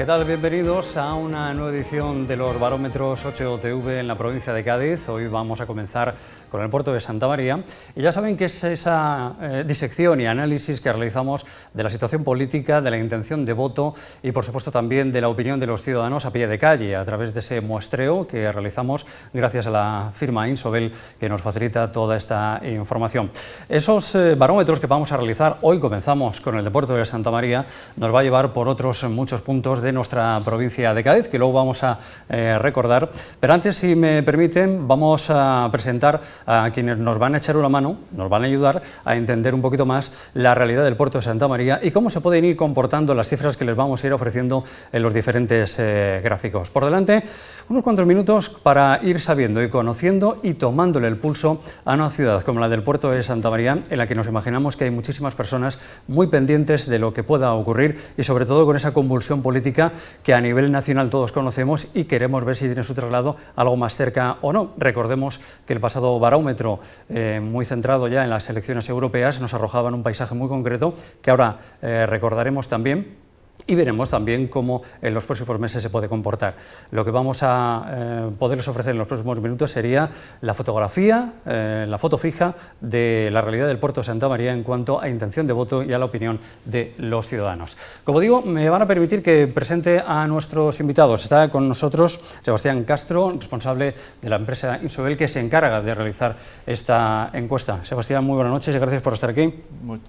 tal? Bienvenidos a una nueva edición de los barómetros 8TV en la provincia de Cádiz. Hoy vamos a comenzar con el puerto de Santa María y ya saben que es esa disección y análisis que realizamos de la situación política, de la intención de voto y por supuesto también de la opinión de los ciudadanos a pie de calle a través de ese muestreo que realizamos gracias a la firma Insobel que nos facilita toda esta información. Esos barómetros que vamos a realizar, hoy comenzamos con el de puerto de Santa María, nos va a llevar por otros muchos puntos de nuestra provincia de Cádiz, que luego vamos a recordar. Pero antes, si me permiten, vamos a presentar a quienes nos van a echar una mano, nos van a ayudar a entender un poquito más la realidad del puerto de Santa María y cómo se pueden ir comportando las cifras que les vamos a ir ofreciendo en los diferentes gráficos. Por delante, unos cuantos minutos para ir sabiendo y conociendo y tomándole el pulso a una ciudad como la del puerto de Santa María, en la que nos imaginamos que hay muchísimas personas muy pendientes de lo que pueda ocurrir y sobre todo con esa convulsión política que a nivel nacional todos conocemos y queremos ver si tiene su traslado algo más cerca o no. Recordemos que el pasado barómetro, muy centrado ya en las elecciones europeas, nos arrojaban un paisaje muy concreto que ahora recordaremos también. Y veremos también cómo en los próximos meses se puede comportar. Lo que vamos a poderles ofrecer en los próximos minutos sería la fotografía, la foto fija de la realidad del puerto de Santa María en cuanto a intención de voto y a la opinión de los ciudadanos. Como digo, me van a permitir que presente a nuestros invitados. Está con nosotros Sebastián Castro, responsable de la empresa Insobel, que se encarga de realizar esta encuesta. Sebastián, muy buenas noches y gracias por estar aquí.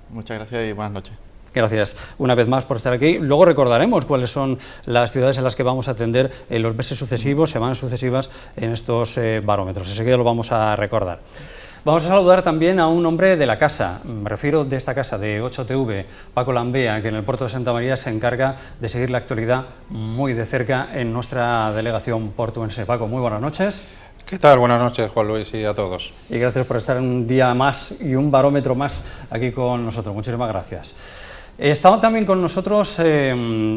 Muchas gracias y buenas noches. Gracias una vez más por estar aquí. Luego recordaremos cuáles son las ciudades en las que vamos a atender en los meses sucesivos, semanas sucesivas en estos barómetros. Enseguida lo vamos a recordar. Vamos a saludar también a un hombre de la casa, me refiero de esta casa de 8TV, Paco Lambea, que en el puerto de Santa María se encarga de seguir la actualidad muy de cerca en nuestra delegación portuense. Paco, muy buenas noches. ¿Qué tal? Buenas noches, Juan Luis, y a todos. Y gracias por estar un día más y un barómetro más aquí con nosotros. Muchísimas gracias. Estaba también con nosotros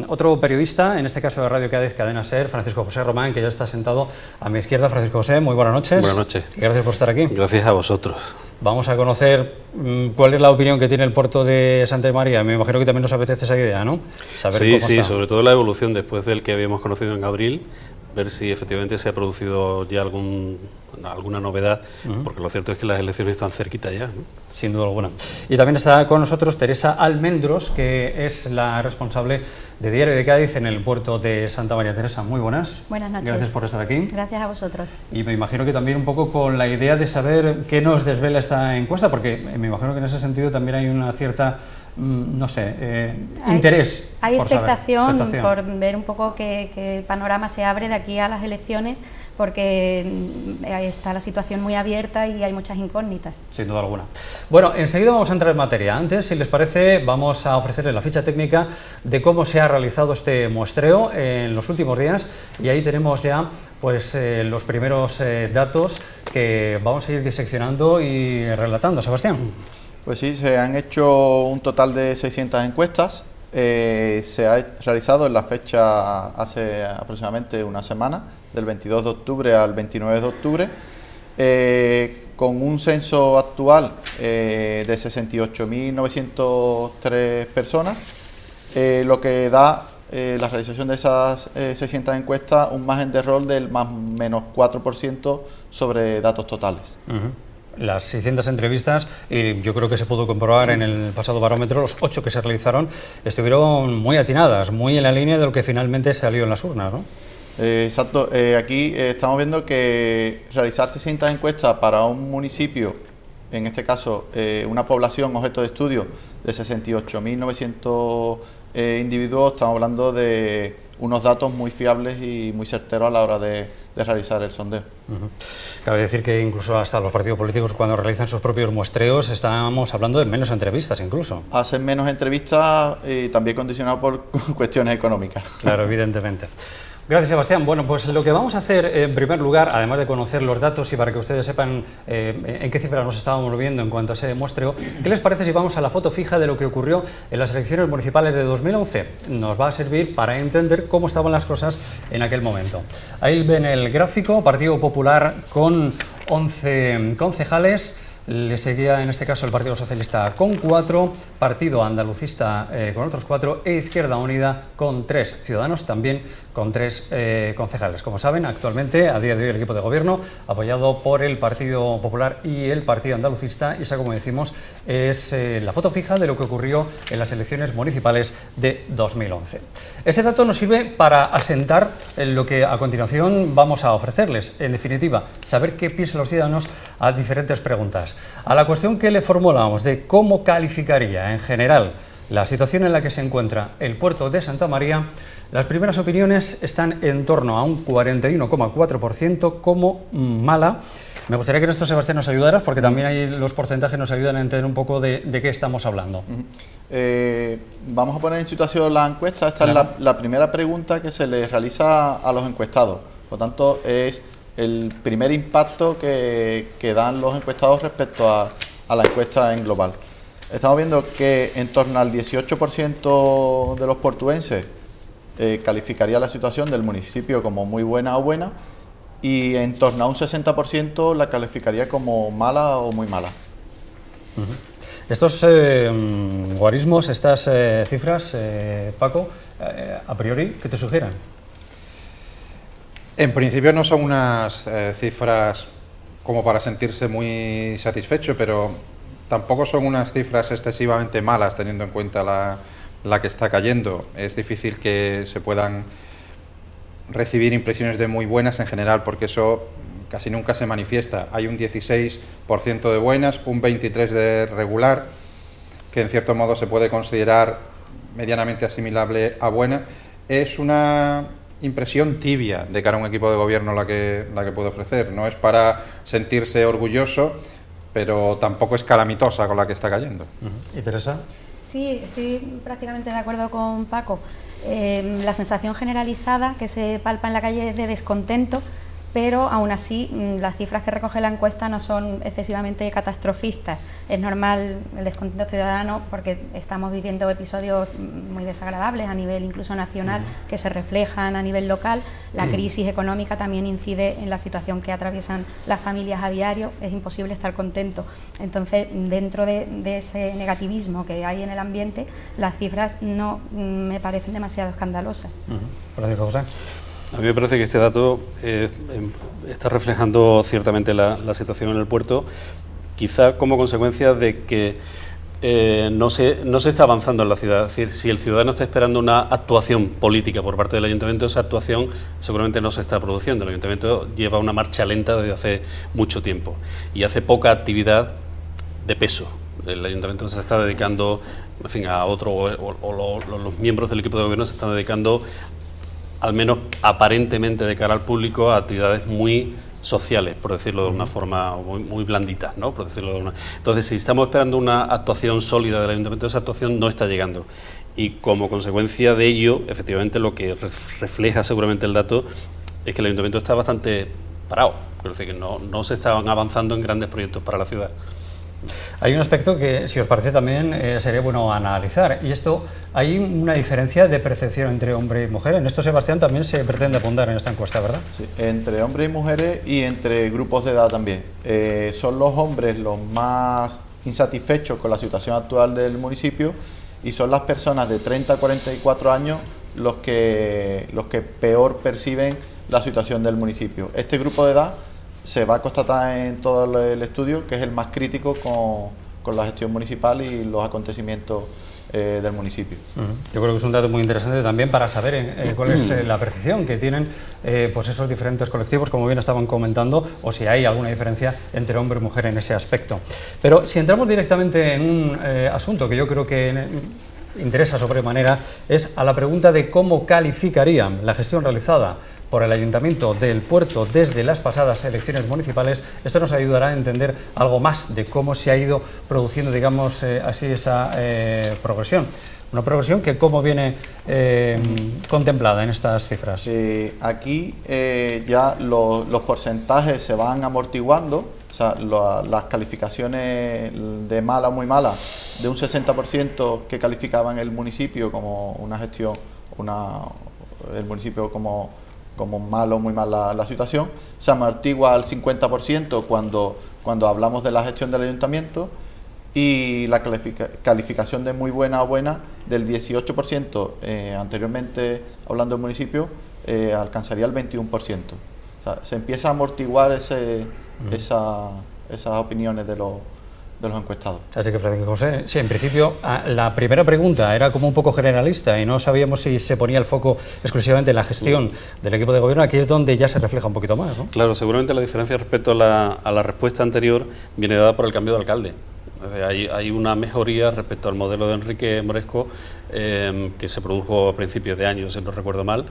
otro periodista, en este caso de Radio Cádiz, Cadena SER, Francisco José Román, que ya está sentado a mi izquierda. Francisco José, muy buenas noches. Buenas noches. Gracias por estar aquí. Gracias a vosotros. Vamos a conocer cuál es la opinión que tiene el puerto de Santa María. Me imagino que también nos apetece esa idea, ¿no? Saber sí, cómo sí, está. Sobre todo la evolución después del que habíamos conocido en abril, ver si efectivamente se ha producido ya alguna novedad, porque lo cierto es que las elecciones están cerquita ya, ¿no? Sin duda alguna. Y también está con nosotros Teresa Almendros, que es la responsable de Diario de Cádiz en el puerto de Santa María. Teresa, muy buenas. Buenas noches. Gracias por estar aquí. Gracias a vosotros. Y me imagino que también un poco con la idea de saber qué nos desvela esta encuesta, porque me imagino que en ese sentido también hay una cierta, no sé, interés. Hay expectación por ver un poco que el panorama se abre de aquí a las elecciones, porque está la situación muy abierta y hay muchas incógnitas. Sin duda alguna. Bueno, enseguida vamos a entrar en materia. Antes, si les parece, vamos a ofrecerles la ficha técnica de cómo se ha realizado este muestreo en los últimos días, y ahí tenemos ya pues los primeros datos que vamos a ir diseccionando y relatando. Sebastián. Pues sí, se han hecho un total de 600 encuestas. Se ha realizado en la fecha hace aproximadamente una semana, del 22 de octubre al 29 de octubre, con un censo actual de 68.903 personas, lo que da la realización de esas 600 encuestas un margen de error del más o menos 4% sobre datos totales. Las 600 entrevistas, y yo creo que se pudo comprobar en el pasado barómetro, los 8 que se realizaron estuvieron muy atinadas, muy en la línea de lo que finalmente salió en las urnas, ¿no? Exacto. Aquí estamos viendo que realizar 600 encuestas para un municipio, en este caso una población objeto de estudio de 68.900 individuos, estamos hablando de unos datos muy fiables y muy certeros a la hora de realizar el sondeo. Cabe decir que incluso hasta los partidos políticos, cuando realizan sus propios muestreos, estamos hablando de menos entrevistas incluso. Hacen menos entrevistas y también condicionado por cuestiones económicas. Claro, evidentemente. Gracias, Sebastián. Bueno, pues lo que vamos a hacer en primer lugar, además de conocer los datos y para que ustedes sepan en qué cifras nos estábamos moviendo en cuanto a ese muestreo, ¿qué les parece si vamos a la foto fija de lo que ocurrió en las elecciones municipales de 2011? Nos va a servir para entender cómo estaban las cosas en aquel momento. Ahí ven el gráfico, Partido Popular con 11 concejales, le seguía en este caso el Partido Socialista con 4, Partido Andalucista con otros 4 e Izquierda Unida con 3, Ciudadanos también con 3 concejales. Como saben, actualmente, a día de hoy, el equipo de gobierno, apoyado por el Partido Popular y el Partido Andalucista, y esa, como decimos, es la foto fija de lo que ocurrió en las elecciones municipales de 2011. Ese dato nos sirve para asentar lo que a continuación vamos a ofrecerles. En definitiva, saber qué piensan los ciudadanos a diferentes preguntas. A la cuestión que le formulamos de cómo calificaría en general la situación en la que se encuentra el puerto de Santa María, las primeras opiniones están en torno a un 41,4% como mala. Me gustaría que en esto, Sebastián, nos ayudaras, porque también ahí los porcentajes nos ayudan a entender un poco de qué estamos hablando. Vamos a poner en situación la encuesta. Esta es la primera pregunta que se les realiza a los encuestados. Por lo tanto, es el primer impacto que dan los encuestados respecto a la encuesta en global. Estamos viendo que en torno al 18% de los portuenses calificaría la situación del municipio como muy buena o buena, y en torno a un 60% la calificaría como mala o muy mala. Estos guarismos, estas cifras, Paco, a priori, ¿qué te sugieren? En principio no son unas cifras como para sentirse muy satisfecho, pero tampoco son unas cifras excesivamente malas teniendo en cuenta la que está cayendo. Es difícil que se puedan recibir impresiones de muy buenas en general, porque eso casi nunca se manifiesta. Hay un 16% de buenas, un 23% de regular, que en cierto modo se puede considerar medianamente asimilable a buena. Es una impresión tibia de cara a un equipo de gobierno la que puede ofrecer. No es para sentirse orgulloso, pero tampoco es calamitosa con la que está cayendo. ¿Y Teresa? Sí, estoy prácticamente de acuerdo con Paco. La sensación generalizada que se palpa en la calle es de descontento, pero aún así las cifras que recoge la encuesta no son excesivamente catastrofistas. Es normal el descontento ciudadano porque estamos viviendo episodios muy desagradables a nivel incluso nacional que se reflejan a nivel local. La crisis económica también incide en la situación que atraviesan las familias a diario. Es imposible estar contento. Entonces, dentro de ese negativismo que hay en el ambiente, las cifras no me parecen demasiado escandalosas. Francisco José. A mí me parece que este dato está reflejando ciertamente la situación en el puerto, quizá como consecuencia de que no se está avanzando en la ciudad. Es decir, si el ciudadano está esperando una actuación política por parte del ayuntamiento, esa actuación seguramente no se está produciendo. El ayuntamiento lleva una marcha lenta desde hace mucho tiempo y hace poca actividad de peso. El ayuntamiento se está dedicando, en fin, a otro, o los miembros del equipo de gobierno se están dedicando, al menos aparentemente de cara al público, a actividades muy sociales, por decirlo de una forma muy blanditas, ¿no? Por decirlo de una... Entonces, si estamos esperando una actuación sólida del ayuntamiento, esa actuación no está llegando. Y como consecuencia de ello, efectivamente, lo que refleja seguramente el dato es que el ayuntamiento está bastante parado. Es decir, que no se estaban avanzando en grandes proyectos para la ciudad. Hay un aspecto que, si os parece, también sería bueno analizar, y esto, hay una diferencia de percepción entre hombre y mujer. En esto, Sebastián, también se pretende apuntar en esta encuesta, ¿verdad? Sí, entre hombres y mujeres y entre grupos de edad también. Son los hombres los más insatisfechos con la situación actual del municipio, y son las personas de 30 a 44 años los que peor perciben la situación del municipio. Este grupo de edad se va a constatar en todo el estudio que es el más crítico con la gestión municipal y los acontecimientos del municipio. Yo creo que es un dato muy interesante también para saber cuál es la percepción que tienen pues esos diferentes colectivos, como bien estaban comentando, o si hay alguna diferencia entre hombre y mujer en ese aspecto. Pero si entramos directamente en un asunto que yo creo que interesa sobremanera, es a la pregunta de cómo calificarían la gestión realizada por el Ayuntamiento del Puerto desde las pasadas elecciones municipales. Esto nos ayudará a entender algo más de cómo se ha ido produciendo, digamos, así esa progresión. Una progresión que cómo viene contemplada en estas cifras. Aquí ya los porcentajes se van amortiguando. O sea, las calificaciones de mala o muy mala, de un 60% que calificaban el municipio como una gestión, el municipio como como malo, muy mal la situación, se amortigua al 50% cuando hablamos de la gestión del ayuntamiento, y la calificación de muy buena o buena del 18%, anteriormente hablando del municipio, alcanzaría el 21%. O sea, se empieza a amortiguar esas opiniones de los encuestados. Así que, Francisco José, sí, en principio la primera pregunta era como un poco generalista y no sabíamos si se ponía el foco exclusivamente en la gestión del equipo de gobierno. Aquí es donde ya se refleja un poquito más, ¿no? Claro, seguramente la diferencia respecto a la respuesta anterior viene dada por el cambio de alcalde. Hay una mejoría respecto al modelo de Enrique Moresco que se produjo a principios de año, si no recuerdo mal,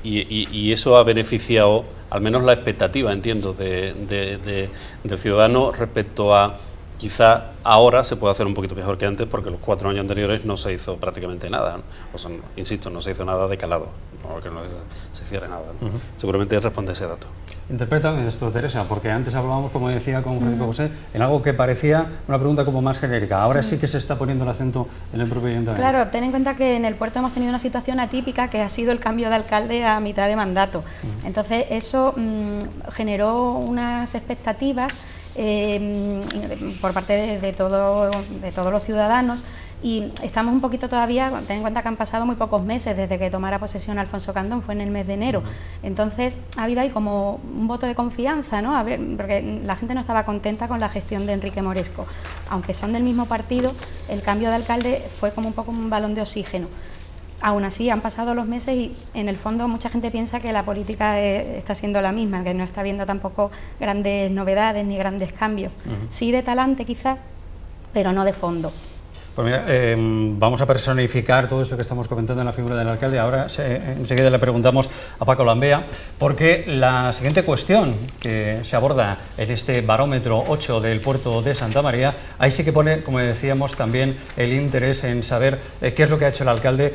y eso ha beneficiado al menos la expectativa, entiendo, del ciudadano respecto a quizá ahora se puede hacer un poquito mejor que antes, porque los 4 años anteriores no se hizo prácticamente nada, ¿no? O sea, insisto, no se hizo nada de calado, no que no se cierre nada, ¿no? Seguramente responde ese dato. Interprétame esto, Teresa, porque antes hablábamos, como decía con Francisco José, en algo que parecía una pregunta como más genérica. Ahora sí que se está poniendo el acento en el propio ayuntamiento. Claro, ten en cuenta que en el puerto hemos tenido una situación atípica que ha sido el cambio de alcalde a mitad de mandato. Entonces eso generó unas expectativas por parte de todos los ciudadanos, y estamos un poquito todavía, ten en cuenta que han pasado muy pocos meses desde que tomara posesión Alfonso Candón, fue en el mes de enero. Entonces ha habido ahí como un voto de confianza, ¿no? Porque la gente no estaba contenta con la gestión de Enrique Moresco. Aunque son del mismo partido, el cambio de alcalde fue como un poco un balón de oxígeno. Aún así, han pasado los meses y en el fondo mucha gente piensa que la política está siendo la misma, que no está habiendo tampoco grandes novedades ni grandes cambios. Sí de talante quizás, pero no de fondo. Pues mira, vamos a personificar todo esto que estamos comentando en la figura del alcalde. Ahora enseguida le preguntamos a Paco Lambea, porque la siguiente cuestión que se aborda en este barómetro 8 del puerto de Santa María, ahí sí que pone, como decíamos, también el interés en saber qué es lo que ha hecho el alcalde,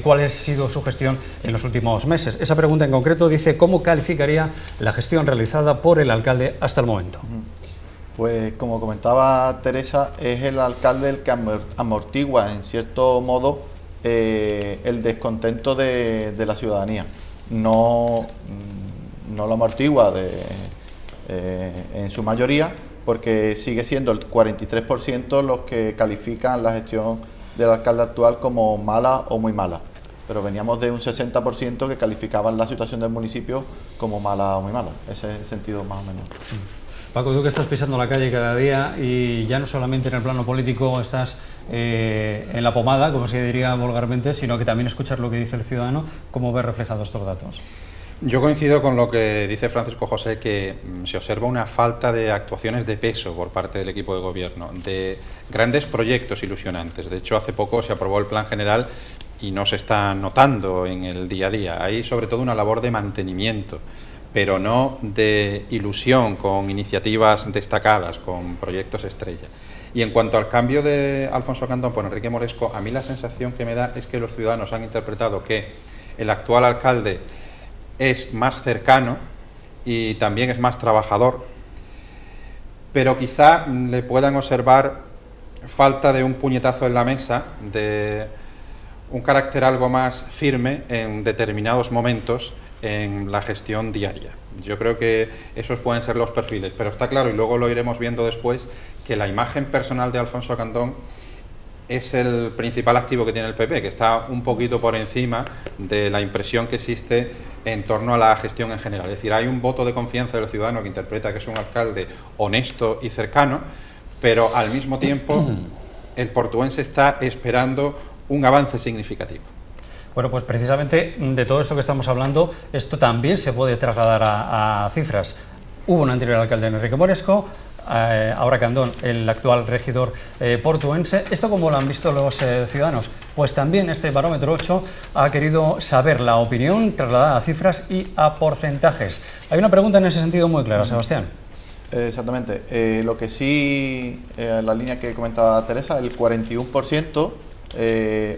cuál ha sido su gestión en los últimos meses. Esa pregunta en concreto dice: ¿cómo calificaría la gestión realizada por el alcalde hasta el momento? Pues como comentaba Teresa, es el alcalde el que amortigua en cierto modo el descontento de la ciudadanía. No lo amortigua en su mayoría, porque sigue siendo el 43% los que califican la gestión del alcalde actual como mala o muy mala. Pero veníamos de un 60% que calificaban la situación del municipio como mala o muy mala. Ese es el sentido más o menos. Paco, tú que estás pisando la calle cada día y ya no solamente en el plano político estás en la pomada, como se diría vulgarmente, sino que también escuchas lo que dice el ciudadano, ¿cómo ves reflejados estos datos? Yo coincido con lo que dice Francisco José, que se observa una falta de actuaciones de peso por parte del equipo de gobierno, de grandes proyectos ilusionantes. De hecho, hace poco se aprobó el Plan General y no se está notando en el día a día. Hay sobre todo una labor de mantenimiento, pero no de ilusión con iniciativas destacadas, con proyectos estrella. Y en cuanto al cambio de Alfonso Candón por Enrique Moresco, a mí la sensación que me da es que los ciudadanos han interpretado que el actual alcalde es más cercano y también es más trabajador, pero quizá le puedan observar falta de un puñetazo en la mesa, de un carácter algo más firme en determinados momentos en la gestión diaria. Yo creo que esos pueden ser los perfiles, pero está claro, y luego lo iremos viendo después, que la imagen personal de Alfonso Candón es el principal activo que tiene el PP, que está un poquito por encima de la impresión que existe en torno a la gestión en general. Es decir, hay un voto de confianza del ciudadano que interpreta que es un alcalde honesto y cercano, pero al mismo tiempo el portuense está esperando un avance significativo. Bueno, pues precisamente de todo esto que estamos hablando, esto también se puede trasladar a cifras. Hubo un anterior alcalde, Enrique Moresco, ahora Candón, el actual regidor portuense. ¿Esto cómo lo han visto los ciudadanos? Pues también este barómetro 8 ha querido saber la opinión trasladada a cifras y a porcentajes. Hay una pregunta en ese sentido muy clara, Sebastián. Exactamente. Lo que sí, la línea que comentaba Teresa, el 41%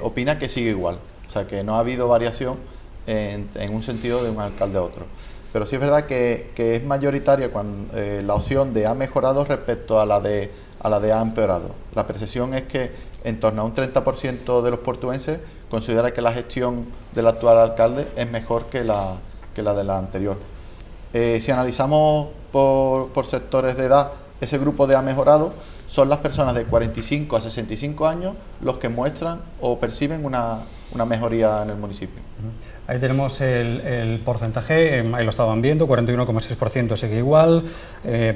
opina que sigue igual. O sea, que no ha habido variación en un sentido de un alcalde a otro. Pero sí es verdad que es mayoritaria cuando, la opción de ha mejorado respecto a la de ha empeorado. La percepción es que en torno a un 30% de los portuenses considera que la gestión del actual alcalde es mejor que la de la anterior. Si analizamos por sectores de edad, ese grupo de ha mejorado, son las personas de 45 a 65 años los que muestran o perciben una mejoría en el municipio. Ahí tenemos el porcentaje, ahí lo estaban viendo, 41,6% sigue igual,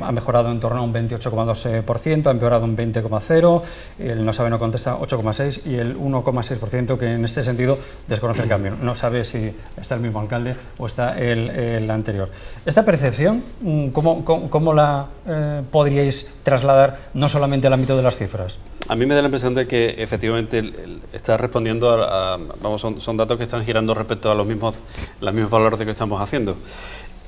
ha mejorado en torno a un 28,2%, ha empeorado un 20,0%, el no sabe no contesta 8,6% y el 1,6% que en este sentido desconoce el cambio, no sabe si está el mismo alcalde o está el anterior. Esta percepción, ¿cómo la podríais trasladar no solamente al ámbito de las cifras? A mí me da la impresión de que efectivamente está respondiendo vamos, son datos que están girando respecto a los mismos valores que estamos haciendo.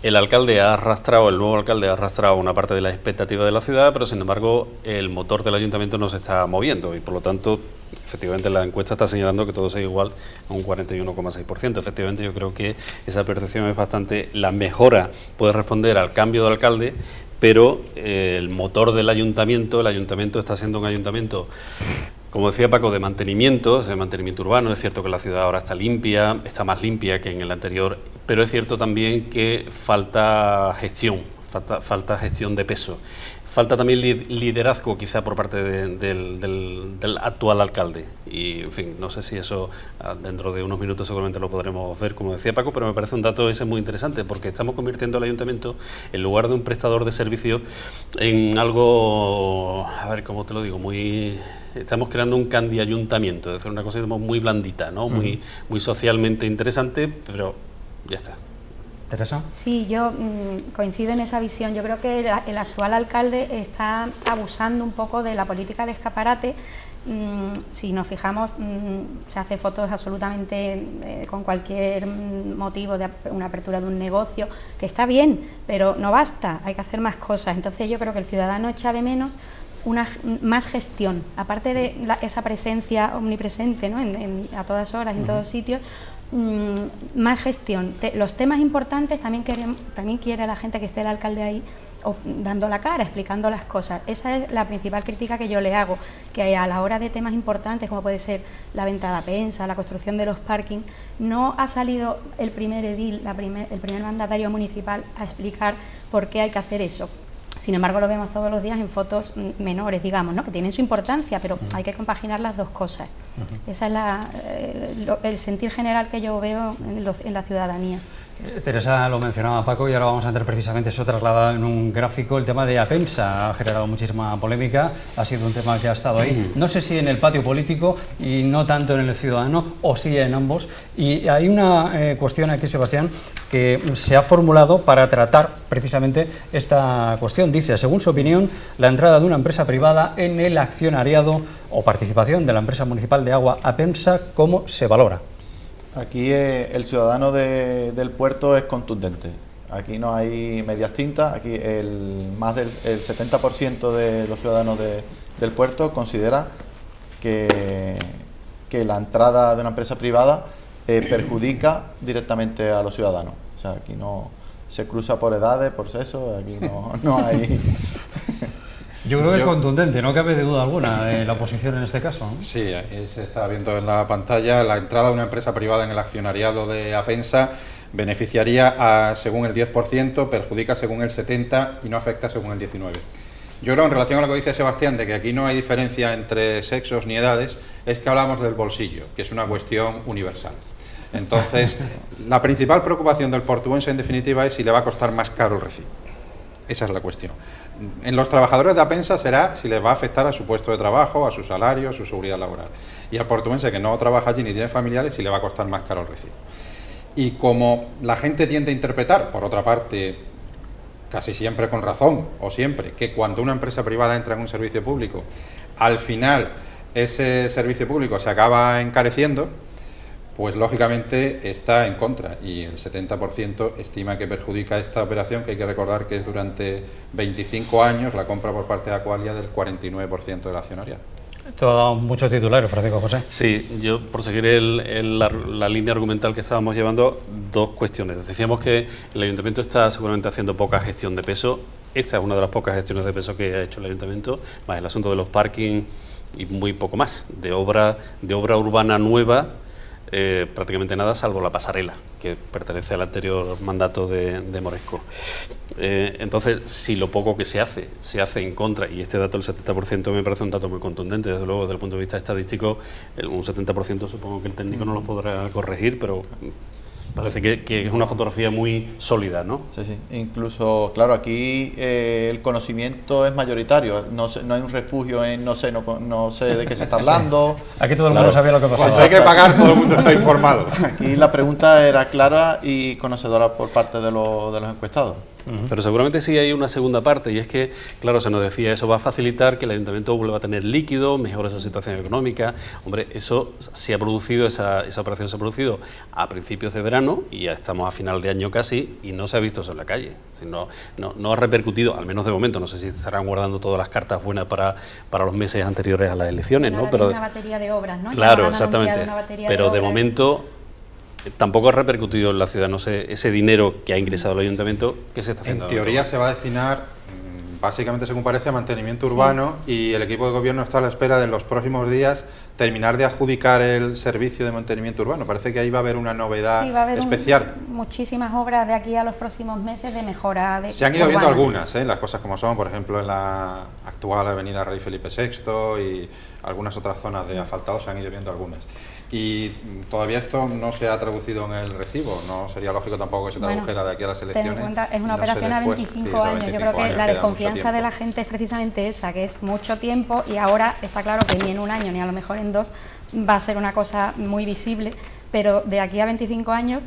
El nuevo alcalde ha arrastrado una parte de la expectativa de la ciudad, pero sin embargo el motor del ayuntamiento no se está moviendo y por lo tanto efectivamente la encuesta está señalando que todo sigue igual a un 41,6%. Efectivamente yo creo que esa percepción es bastante, la mejora puede responder al cambio de alcalde, pero el motor del ayuntamiento, el ayuntamiento está siendo un ayuntamiento, como decía Paco, de mantenimiento urbano. Es cierto que la ciudad ahora está limpia, está más limpia que en el anterior, pero es cierto también que falta gestión de peso. Falta también liderazgo quizá por parte del actual alcalde y en fin, no sé si eso dentro de unos minutos seguramente lo podremos ver, como decía Paco, pero me parece un dato ese muy interesante porque estamos convirtiendo al ayuntamiento en lugar de un prestador de servicios en algo, a ver cómo te lo digo, estamos creando un candy ayuntamiento, es decir, una cosa muy blandita, ¿no? Muy socialmente interesante, pero ya está. ¿Teresa? Sí, yo coincido en esa visión. Yo creo que el actual alcalde está abusando un poco de la política de escaparate. Si nos fijamos, se hace fotos absolutamente con cualquier motivo de una apertura de un negocio, que está bien, pero no basta, hay que hacer más cosas. Entonces yo creo que el ciudadano echa de menos más gestión, aparte de esa presencia omnipresente, ¿no? A todas horas, en todos sitios. Más gestión. Los temas importantes también quiere la gente que esté el alcalde ahí dando la cara, explicando las cosas. Esa es la principal crítica que yo le hago, que a la hora de temas importantes como puede ser la venta de Apensa, la construcción de los parkings, no ha salido el primer edil, el primer mandatario municipal a explicar por qué hay que hacer eso. Sin embargo, lo vemos todos los días en fotos menores, digamos, ¿no? Que tienen su importancia, pero hay que compaginar las dos cosas. Ese es el sentir general que yo veo en la ciudadanía. Teresa lo mencionaba Paco y ahora vamos a entrar precisamente eso trasladado en un gráfico. El tema de Apensa ha generado muchísima polémica, ha sido un tema que ha estado ahí, no sé si en el patio político y no tanto en el ciudadano, o sí en ambos. Y hay una cuestión aquí, Sebastián, que se ha formulado para tratar precisamente esta cuestión. Dice, según su opinión, la entrada de una empresa privada en el accionariado o participación de la empresa municipal de agua Apensa, ¿cómo se valora? Aquí el ciudadano del puerto es contundente. Aquí no hay medias tintas. Aquí más del 70% de los ciudadanos del puerto considera que la entrada de una empresa privada perjudica directamente a los ciudadanos. O sea, aquí no se cruza por edades, por sexo, aquí no hay... Yo creo que es contundente, no cabe de duda alguna de la oposición en este caso, ¿no? Sí, ahí se está viendo en la pantalla, la entrada de una empresa privada en el accionariado de Apensa beneficiaría según el 10%, perjudica según el 70% y no afecta según el 19%. Yo creo, en relación a lo que dice Sebastián, de que aquí no hay diferencia entre sexos ni edades, es que hablamos del bolsillo, que es una cuestión universal. Entonces, la principal preocupación del portuense, en definitiva, es si le va a costar más caro el recibo. Esa es la cuestión. En los trabajadores de Apensa será si les va a afectar a su puesto de trabajo, a su salario, a su seguridad laboral. Y al portuense que no trabaja allí ni tiene familiares, si le va a costar más caro el recibo. Y como la gente tiende a interpretar, por otra parte, casi siempre con razón, o siempre, que cuando una empresa privada entra en un servicio público, al final ese servicio público se acaba encareciendo, pues lógicamente está en contra y el 70% estima que perjudica esta operación, que hay que recordar que es durante 25 años la compra por parte de Aqualia del 49% del accionariado. Esto ha dado muchos titulares, Francisco José. Sí, yo por seguir la línea argumental que estábamos llevando, dos cuestiones. Decíamos que el ayuntamiento está seguramente haciendo poca gestión de peso. Esta es una de las pocas gestiones de peso que ha hecho el ayuntamiento, más el asunto de los parkings y muy poco más. De obra urbana nueva, prácticamente nada, salvo la pasarela, que pertenece al anterior mandato de Moresco. Entonces, si lo poco que se hace en contra, y este dato del 70% me parece un dato muy contundente, desde luego desde el punto de vista estadístico, un 70% supongo que el técnico no lo podrá corregir, pero parece que es una fotografía muy sólida, ¿no? Sí, sí. Incluso, claro, aquí el conocimiento es mayoritario. No hay un refugio en no sé de qué se está hablando. Aquí todo el mundo sabía lo que pasaba. Cuando hay que pagar, todo el mundo está informado. Aquí la pregunta era clara y conocedora por parte de los encuestados. Pero seguramente sí hay una segunda parte, y es que, claro, se nos decía, eso va a facilitar que el ayuntamiento vuelva a tener líquido, mejore su situación económica. Hombre, eso se ha producido, esa operación se ha producido a principios de verano, y ya estamos a final de año casi, y no se ha visto eso en la calle. No ha repercutido, al menos de momento, no sé si estarán guardando todas las cartas buenas para los meses anteriores a las elecciones, ¿no? Pero una batería de obras, ¿no? Claro, exactamente. Pero de momento tampoco ha repercutido en la ciudad, no sé, ese dinero que ha ingresado el ayuntamiento, ¿qué se está haciendo? En teoría se va a destinar, básicamente según parece, a mantenimiento urbano, y el equipo de gobierno está a la espera de en los próximos días terminar de adjudicar el servicio de mantenimiento urbano. Parece que ahí va a haber una novedad especial. Muchísimas obras de aquí a los próximos meses de mejora. Se han ido viendo algunas, las cosas como son, por ejemplo, en la actual avenida Rey Felipe VI y algunas otras zonas de asfaltado se han ido viendo algunas. Y todavía esto no se ha traducido en el recibo, no sería lógico tampoco que se tradujera de aquí a las elecciones. Ten en cuenta, es una operación a 25 años, yo creo que la desconfianza de la gente es precisamente esa, que es mucho tiempo, y ahora está claro que ni en un año ni a lo mejor en 2 va a ser una cosa muy visible, pero de aquí a 25 años,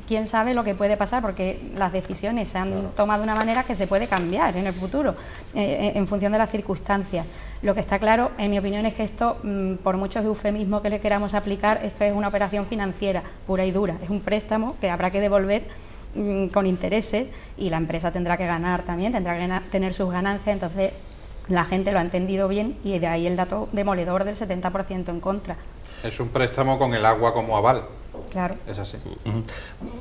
quién sabe lo que puede pasar, porque las decisiones se han tomado de una manera que se puede cambiar en el futuro, en función de las circunstancias. Lo que está claro, en mi opinión, es que esto, por muchos eufemismos que le queramos aplicar, esto es una operación financiera pura y dura, es un préstamo que habrá que devolver con intereses, y la empresa tendrá que ganar también, tendrá que tener sus ganancias. Entonces la gente lo ha entendido bien, y de ahí el dato demoledor del 70% en contra. Es un préstamo con el agua como aval. Claro. Es así.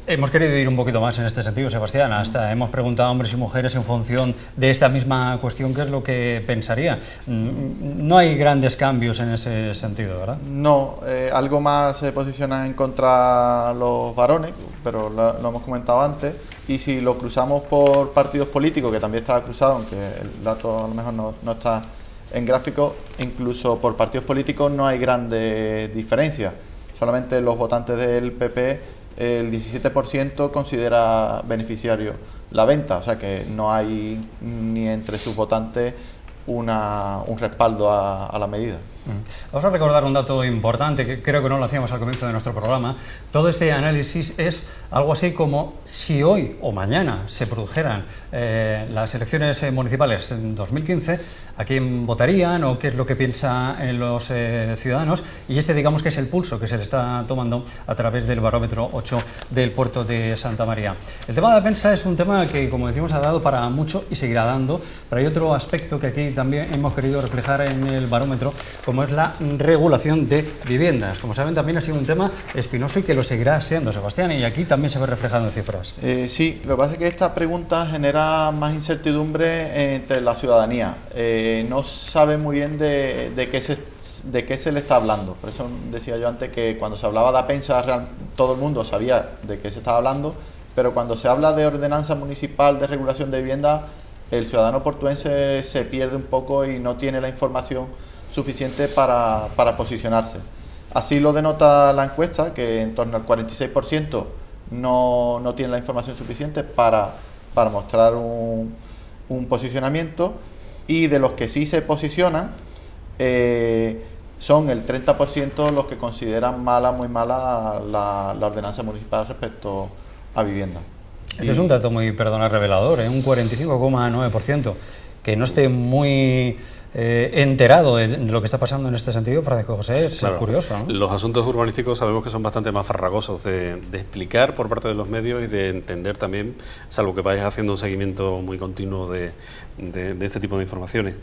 Hemos querido ir un poquito más en este sentido, Sebastián. Hasta hemos preguntado a hombres y mujeres en función de esta misma cuestión qué es lo que pensaría. No hay grandes cambios en ese sentido, ¿verdad? No, algo más se posiciona en contra los varones, pero lo hemos comentado antes. Y si lo cruzamos por partidos políticos, que también estaba cruzado, aunque el dato a lo mejor no está en gráfico, incluso por partidos políticos no hay grandes diferencias. Solamente los votantes del PP, el 17% considera beneficiario la venta, o sea que no hay ni entre sus votantes un respaldo a la medida. Vamos a recordar un dato importante que creo que no lo hacíamos al comienzo de nuestro programa. Todo este análisis es algo así como si hoy o mañana se produjeran las elecciones municipales en 2015, a quién votarían o qué es lo que piensan los ciudadanos, y este, digamos, que es el pulso que se le está tomando a través del barómetro 8 del puerto de Santa María. El tema de la prensa es un tema que, como decimos, ha dado para mucho y seguirá dando, pero hay otro aspecto que aquí también hemos querido reflejar en el barómetro, como es la regulación de viviendas. Como saben, también ha sido un tema espinoso y que lo seguirá siendo, Sebastián, y aquí también se ve reflejado en cifras. Sí, lo que pasa es que esta pregunta genera más incertidumbre entre la ciudadanía. No sabe muy bien de qué se le está hablando. Por eso decía yo antes que cuando se hablaba de Apensa, todo el mundo sabía de qué se estaba hablando, pero cuando se habla de ordenanza municipal de regulación de vivienda, el ciudadano portuense se pierde un poco y no tiene la información suficiente para posicionarse. Así lo denota la encuesta, que en torno al 46% no tiene la información suficiente para mostrar un posicionamiento, y de los que sí se posicionan son el 30% los que consideran muy mala la ordenanza municipal respecto a vivienda. Este es un dato muy, revelador, un 45,9%, que no esté muy enterado de lo que está pasando en este sentido, Francisco José, es curioso, ¿no? Los asuntos urbanísticos sabemos que son bastante más farragosos de explicar por parte de los medios y de entender también, salvo que vayas haciendo un seguimiento muy continuo de este tipo de informaciones.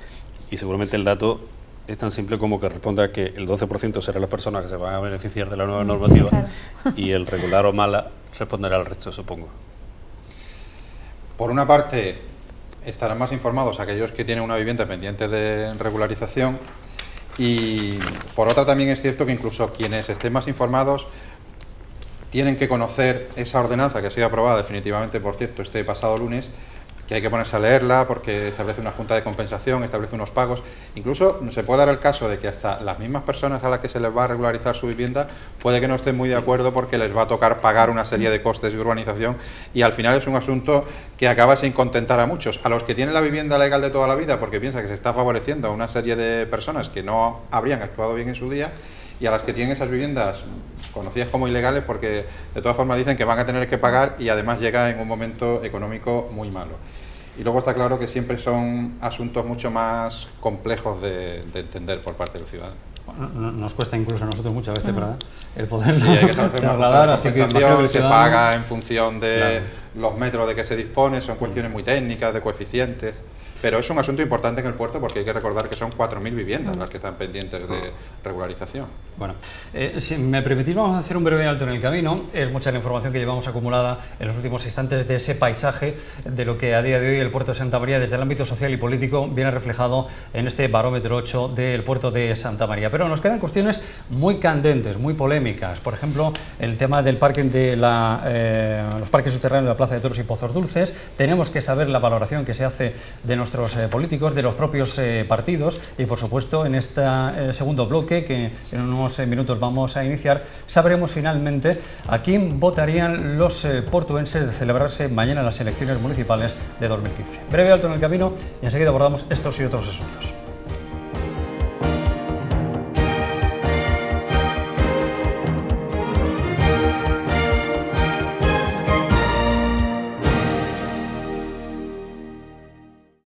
Y seguramente el dato es tan simple como que responde a que el 12% serán las personas que se van a beneficiar de la nueva normativa, y el regular o mala responderá al resto, supongo. Por una parte, estarán más informados aquellos que tienen una vivienda pendiente de regularización, y por otra también es cierto que incluso quienes estén más informados tienen que conocer esa ordenanza que ha sido aprobada definitivamente, por cierto, este pasado lunes, que hay que ponerse a leerla porque establece una junta de compensación, establece unos pagos. Incluso se puede dar el caso de que hasta las mismas personas a las que se les va a regularizar su vivienda puede que no estén muy de acuerdo porque les va a tocar pagar una serie de costes de urbanización, y al final es un asunto que acaba sin contentar a muchos. A los que tienen la vivienda legal de toda la vida porque piensa que se está favoreciendo a una serie de personas que no habrían actuado bien en su día, y a las que tienen esas viviendas conocidas como ilegales porque de todas formas dicen que van a tener que pagar, y además llega en un momento económico muy malo. Y luego está claro que siempre son asuntos mucho más complejos de entender por parte del ciudadano. Bueno, nos cuesta incluso a nosotros muchas veces, ¿verdad?, el poder sí, hay que establecer una trasladar, así que se paga en función de los metros de que se dispone, son cuestiones muy técnicas, de coeficientes. Pero es un asunto importante en el puerto porque hay que recordar que son 4.000 viviendas las que están pendientes de regularización. Bueno, si me permitís, vamos a hacer un breve alto en el camino. Es mucha la información que llevamos acumulada en los últimos instantes de ese paisaje de lo que a día de hoy el puerto de Santa María, desde el ámbito social y político, viene reflejado en este barómetro 8 del puerto de Santa María. Pero nos quedan cuestiones muy candentes, muy polémicas. Por ejemplo, el tema del parking de los parques subterráneos de la Plaza de Toros y Pozos Dulces. Tenemos que saber la valoración que se hace de nuestros políticos, de los propios partidos, y por supuesto en este segundo bloque que en unos minutos vamos a iniciar, sabremos finalmente a quién votarían los portuenses de celebrarse mañana las elecciones municipales de 2015. Breve alto en el camino y enseguida abordamos estos y otros asuntos.